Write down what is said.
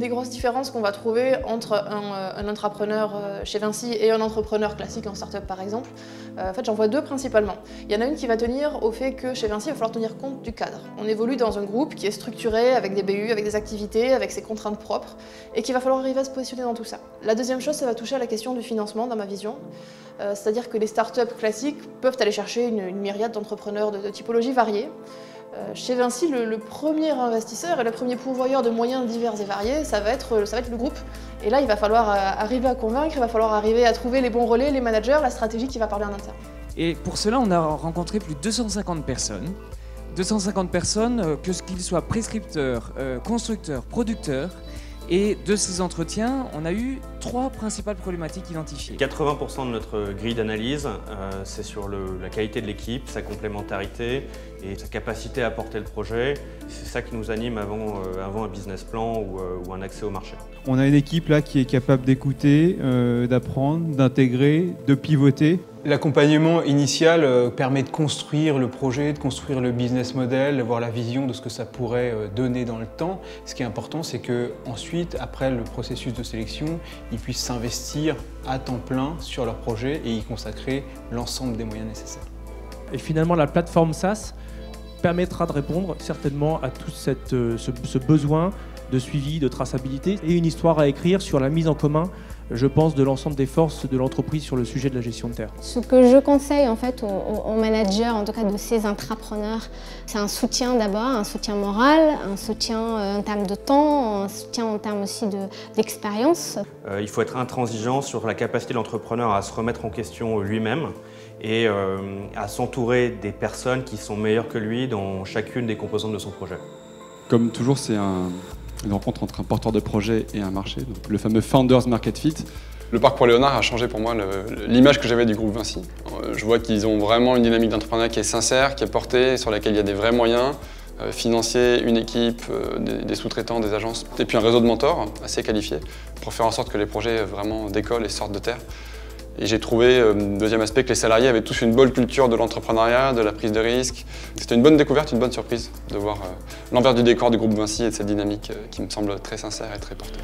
des grosses différences qu'on va trouver entre un entrepreneur chez Vinci et un entrepreneur classique en start-up par exemple, en fait j'en vois deux principalement. Il y en a une qui va tenir au fait que chez Vinci, il va falloir tenir compte du cadre. On évolue dans un groupe qui est structuré avec des BU, avec des activités, avec ses contraintes propres, et qu'il va falloir arriver à se positionner dans tout ça. La deuxième chose, ça va toucher à la question du financement dans ma vision. C'est-à-dire que les startups classiques peuvent aller chercher une myriade d'entrepreneurs de typologies variées. Chez Vinci, le premier investisseur et le premier pourvoyeur de moyens divers et variés, ça va être le groupe. Et là, il va falloir arriver à convaincre, il va falloir arriver à trouver les bons relais, les managers, la stratégie qui va parler en interne. Et pour cela, on a rencontré plus de 250 personnes. 250 personnes, que ce qu'ils soient prescripteurs, constructeurs, producteurs. Et de ces entretiens, on a eu 3 principales problématiques identifiées. 80% de notre grille d'analyse, c'est sur la qualité de l'équipe, sa complémentarité et sa capacité à porter le projet. C'est ça qui nous anime avant un business plan ou un accès au marché. On a une équipe là qui est capable d'écouter, d'apprendre, d'intégrer, de pivoter. L'accompagnement initial permet de construire le projet, de construire le business model, d'avoir la vision de ce que ça pourrait donner dans le temps. Ce qui est important, c'est qu'ensuite, après le processus de sélection, ils puissent s'investir à temps plein sur leur projet et y consacrer l'ensemble des moyens nécessaires. Et finalement, la plateforme SaaS permettra de répondre certainement à tout ce besoin de suivi, de traçabilité et une histoire à écrire sur la mise en commun, je pense, de l'ensemble des forces de l'entreprise sur le sujet de la gestion de terre. Ce que je conseille en fait aux managers, en tout cas de ces intrapreneurs, c'est un soutien d'abord, un soutien moral, un soutien en termes de temps, un soutien en termes aussi d'expérience. Il faut être intransigeant sur la capacité de l'entrepreneur à se remettre en question lui-même et à s'entourer des personnes qui sont meilleures que lui dans chacune des composantes de son projet. Comme toujours, c'est une rencontre entre un porteur de projet et un marché, donc le fameux Founders Market Fit. Le parcours Léonard a changé pour moi l'image que j'avais du groupe Vinci. Je vois qu'ils ont vraiment une dynamique d'entrepreneuriat qui est sincère, qui est portée, sur laquelle il y a des vrais moyens financiers, une équipe, des sous-traitants, des agences, et puis un réseau de mentors assez qualifiés pour faire en sorte que les projets vraiment décollent et sortent de terre. Et j'ai trouvé, deuxième aspect, que les salariés avaient tous une bonne culture de l'entrepreneuriat, de la prise de risque. C'était une bonne découverte, une bonne surprise de voir l'envers du décor du groupe Vinci et de cette dynamique qui me semble très sincère et très porteuse.